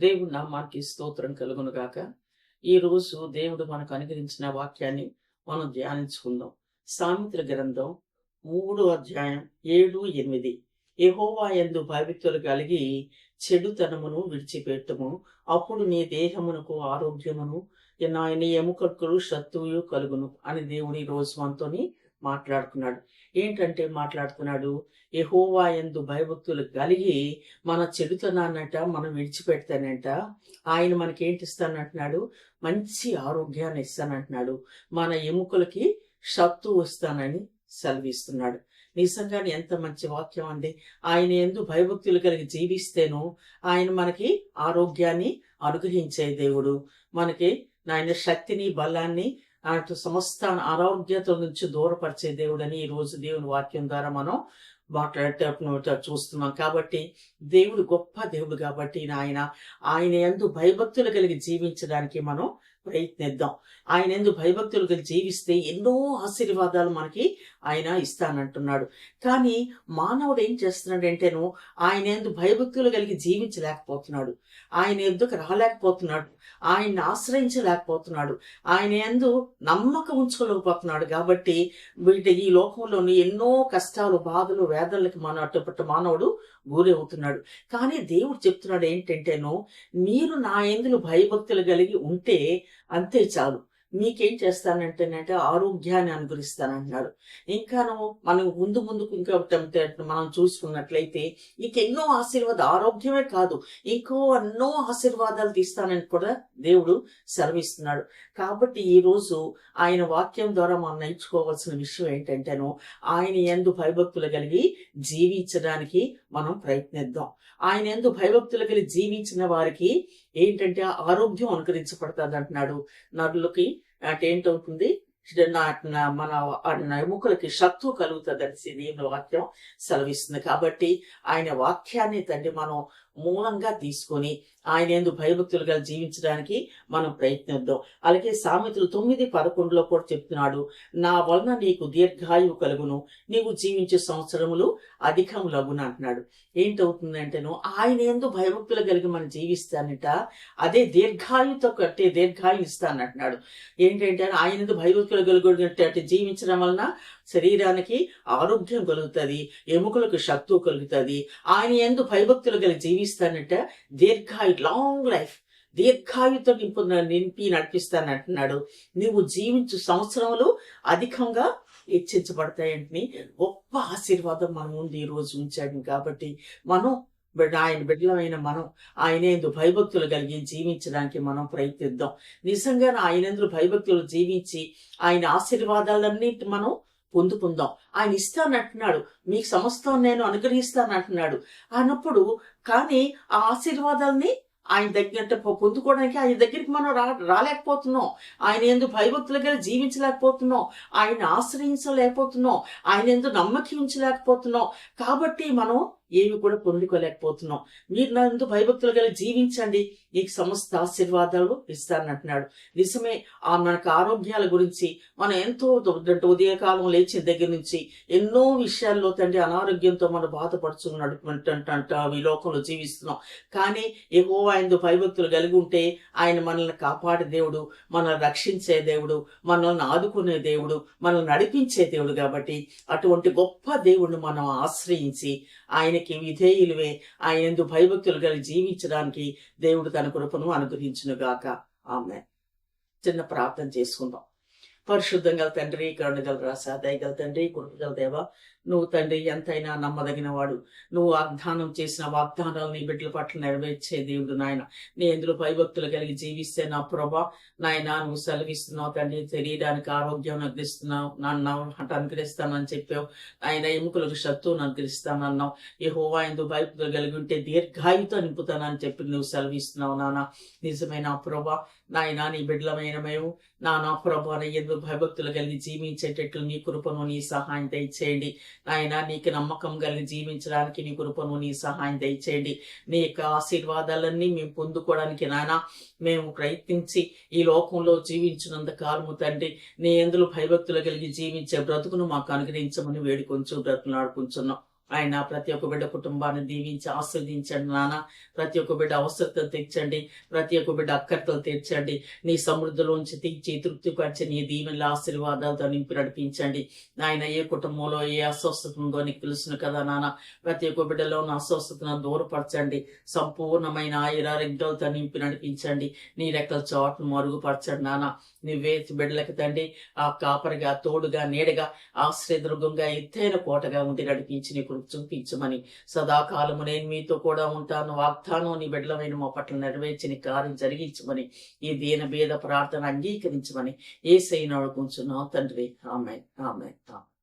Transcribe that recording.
దేవుని నామానికి స్తోత్రం కలుగును గాక. ఈరోజు దేవుడు మనకు అనుగ్రహించిన వాక్యాన్ని మనం ధ్యానించుకుందాం. సామెతల గ్రంథం 3వ అధ్యాయం 7, 8. యెహోవా యందు భయభక్తులు కలిగి చెడుతనమును విడిచిపెట్టుము. అప్పుడు నీ దేహమునకు ఆరోగ్యమును, నీ ఎముకలకు శక్తియు కలుగును అని దేవుడు ఈ రోజు మనతోని మాట్లాడుతున్నాడు. ఏంటంటే మాట్లాడుతున్నాడు, యెహోవా యందు భయభక్తులు కలిగి మన చెడుతనాన్నట మనం విడిచిపెడతానంట ఆయన మనకేంటి ఇస్తానంటున్నాడు, మంచి ఆరోగ్యాన్ని ఇస్తానంటున్నాడు, మన ఎముకలకి శక్తు వస్తానని సెలవిస్తున్నాడు. నిజంగానే ఎంత మంచి వాక్యం అండి. ఆయన యందు భయభక్తులు కలిగి జీవిస్తేను ఆయన మనకి ఆరోగ్యాన్ని అనుగ్రహించే దేవుడు, మనకి ఆయన శక్తిని బలాన్ని అటు సమస్త అనారోగ్యత నుంచి దూరపరిచే దేవుడని ఈ రోజు దేవుని వాక్యం ద్వారా మనం చూస్తున్నాం. కాబట్టి దేవుడు గొప్ప దేవుడు కాబట్టి ఆయన యందు భయభక్తులు కలిగి జీవించడానికి మనం ప్రయత్నిద్దాం. ఆయన యందు భయభక్తులు కలిగి జీవిస్తే ఎన్నో ఆశీర్వాదాలు మనకి ఆయన ఇస్తానంటున్నాడు. కానీ మానవుడు ఏం చేస్తున్నాడంటేను ఆయన యందు భయభక్తులు కలిగి జీవించలేకపోతున్నాడు, ఆయన ఎందుకు రాలేకపోతున్నాడు, ఆయన్ని ఆశ్రయించలేకపోతున్నాడు, ఆయన యందు నమ్మకం ఉంచుకోలేకపోతున్నాడు. కాబట్టి ఈ లోకంలోని ఎన్నో కష్టాలు, బాధలు, వేదనలకి అటుపట్టు మానవుడు గురవుతున్నాడు. కానీ దేవుడు చెప్తున్నాడు ఏంటంటేను, మీరు నా యందు భయభక్తులు కలిగి ఉంటే అంతే చాలు, మీకేం చేస్తానంటేనంటే ఆరోగ్యాన్ని అనుగ్రహిస్తానంటున్నాడు. ఇంకాను మనం ముందుకు ఇంకా మనం చూసుకున్నట్లయితే ఎన్నో ఆరోగ్యమే కాదు, ఎన్నో ఆశీర్వాదాలు తీస్తానని కూడా దేవుడు సెలవిస్తున్నాడు. కాబట్టి ఈ రోజు ఆయన వాక్యం ద్వారా మనం నేర్చుకోవాల్సిన విషయం ఏంటంటేను, ఆయన యందు భయభక్తులు కలిగి జీవించడానికి మనం ప్రయత్నిద్దాం. ఆయన యందు భయభక్తులు కలిగి జీవించిన వారికి ఏంటంటే ఆరోగ్యం అనుకరించబడుతుంది అంటున్నాడు. నరులకి ఏంటవుతుంది, మన ఎముకలకి శక్తి కలుగుతుంది దేవుని వాక్యం సెలవిస్తుంది. కాబట్టి ఆయన వాక్యాన్ని తండ్రి మనం మూలంగా తీసుకొని ఆయన యందు భయభక్తులుగా జీవించడానికి మనం ప్రయత్నిద్దాం. అలాగే సామెతలు 9:11 కూడా చెప్తున్నాడు, నా వలన నీకు దీర్ఘాయువు కలుగును, నీవు జీవించే సంవత్సరములు అధికములగును అంటున్నాడు. ఏంటవుతుందంటేను ఆయన యందు భయభక్తులు కలిగి మనం జీవిస్తానట, అదే దీర్ఘాయుతో కట్టే దీర్ఘాయు ఇస్తానంటున్నాడు. ఏంటంటే ఆయన యందు భయభక్తులు కలిగి జీవించడం వలన శరీరానికి ఆరోగ్యం కలుగుతుంది, ఎముకలకు శక్తి కలుగుతుంది. ఆయన యందు భయభక్తులు కలిగి జీవిస్తానంట దీర్ఘాయు, లాంగ్ లైఫ్, దీర్ఘాయుతో నింపి నడిపిస్తానంటున్నాడు. నువ్వు జీవించు సంవత్సరములు అధికంగా హెచ్చించబడతాయంటే గొప్ప ఆశీర్వాదం మన ముందు ఈ రోజు ఉంచాడు. కాబట్టి మనం ఆయన బిడ్డలమైన మనం ఆయన యందు భయభక్తులు కలిగి జీవించడానికి మనం ప్రయత్నిద్దాం. నిజంగా ఆయన యందు భయభక్తులు జీవించి ఆయన ఆశీర్వాదాలన్నిటి మనం పొందుకుందాం. ఆయన ఇస్తానంటున్నాడు, మీకు సమస్తం నేను అనుగ్రహిస్తానంటున్నాడు అన్నప్పుడు, కానీ ఆ ఆశీర్వాదాలని ఆయన దగ్గర పొందుకోవడానికి ఆయన దగ్గరికి మనం రాలేకపోతున్నాం, ఆయన యందు భయభక్తులుగా జీవించలేకపోతున్నాం, ఆయన ఆశ్రయించలేకపోతున్నాం, ఆయన యందు నమ్మకం ఉంచలేకపోతున్నాం. కాబట్టి మనం ఏమి కూడా పొందుకోలేకపోతున్నాం. మీరు నందు భయభక్తులు కలిగి జీవించండి, నీకు సమస్త ఆశీర్వాదాలు ఇస్తానంటున్నాడు. నిజమే, మనకు ఆరోగ్యాల గురించి మనం ఎంతో ఉదయకాలం లేచిన దగ్గర నుంచి ఎన్నో విషయాల్లో తండ్రి అనారోగ్యంతో మనం బాధపడుతున్నాడు ఈ లోకంలో జీవిస్తున్నాం. కానీ యెహోవా యందు భయభక్తులు కలిగి ఉంటే ఆయన మనల్ని కాపాడే దేవుడు, మనల్ని రక్షించే దేవుడు, మనల్ని ఆదుకునే దేవుడు, మనల్ని నడిపించే దేవుడు. కాబట్టి అటువంటి గొప్ప దేవుడిని మనం ఆశ్రయించి ఆయనకి విధేయులువే ఆయన యందు భయభక్తులు కలిగి జీవించడానికి దేవుడు తన కృపను అనుగ్రహించునుగాక. ఆమేన్. చిన్న ప్రార్థన చేసుకుందాం. పరిశుద్ధంగా తండ్రి, కరుణగల రాసా, దయగల తండ్రి, కృపగల దేవ, నువ్వు తండ్రి ఎంతైనా నమ్మదగిన వాడు. నువ్వు వాగ్దానం చేసిన వాగ్దానాలు నీ బిడ్డల పట్ల నెరవేర్చే దేవుడు నాయన. నీ ఎందులో భయభక్తులు కలిగి జీవిస్తే నా ప్రభా నాయన నువ్వు సెలవిస్తున్నావు తండ్రి, శరీరానికి ఆరోగ్యం అనుగ్రహిస్తున్నావు, అనుగ్రహిస్తానని చెప్పావు. ఆయన ఎముకలకు శక్తువును అనుగ్రహిస్తానన్నావు. యెహోవా యందు భయభక్తులు కలిగి ఉంటే దీర్ఘాయుతో నింపుతానని చెప్పి నువ్వు సెలవిస్తున్నావు నాన్న. నిజమైన ప్రభా నాయన, నీ బిడ్డలమైన మేము నా ప్రభా ఎందు భయభక్తులు కలిగి జీవించేటట్లు నీ కృపను నీ సహాయం దయచేయండి నాయన. నీకు నమ్మకం కలిగి జీవించడానికి నీ కృపను నీ సహాయం దయచేయండి. నీ యొక్క ఆశీర్వాదాలన్నీ మేము పొందుకోవడానికి నాయన మేము ప్రయత్నించి ఈ లోకంలో జీవించినంత కాలము తండ్రి నీ ఎందులో భయభక్తులు కలిగి జీవించే బ్రతుకును మాకు అనుగ్రహించమని వేడుకొంచు బ్రతుకులాడుకుంటున్నాం. ఆయన ప్రతి ఒక్క బిడ్డ కుటుంబాన్ని దీవించి ఆస్వాదించండి నాన్న. ప్రతి ఒక్క బిడ్డ అవసరతలు తీర్చండి. ప్రతి ఒక్క బిడ్డ అక్కర్తలు తీర్చండి. నీ సమృద్ధిలోంచి తీర్చి తృప్తిపరిచి నీ దీవెనల ఆశీర్వాదాలతో నింపి నడిపించండి. ఆయన ఏ కుటుంబంలో ఏ అస్వస్థత ఉందో నీకు తెలుసును కదా నాన్న. ప్రతి ఒక్క బిడ్డలో ఉన్న అస్వస్థతను దూరపరచండి. సంపూర్ణమైన ఆయురారోగ్యాలతో నింపి నడిపించండి. నీ రెక్కల చోట్ను మరుగుపరచండి నాన్న. నువ్వే బిడ్డలకి తండ్రి ఆ కాపరిగా, తోడుగా, నీడగా, ఆశ్రయదుర్గంగా, ఎత్తైన కోటగా ఉండి నడిపించి నీ కృప చూపించమని, సదాకాలము నేను మీతో కూడా ఉంటాను వాగ్దానం నీ బిడ్డలమైన మా పట్ల నెరవేర్చి నీ కార్యం జరిగించమని, ఈ దీన భేద ప్రార్థన అంగీకరించమని యేసయ్యను అడుగుచున్నాం తండ్రి. ఆమేన్, ఆమేన్, ఆమేన్.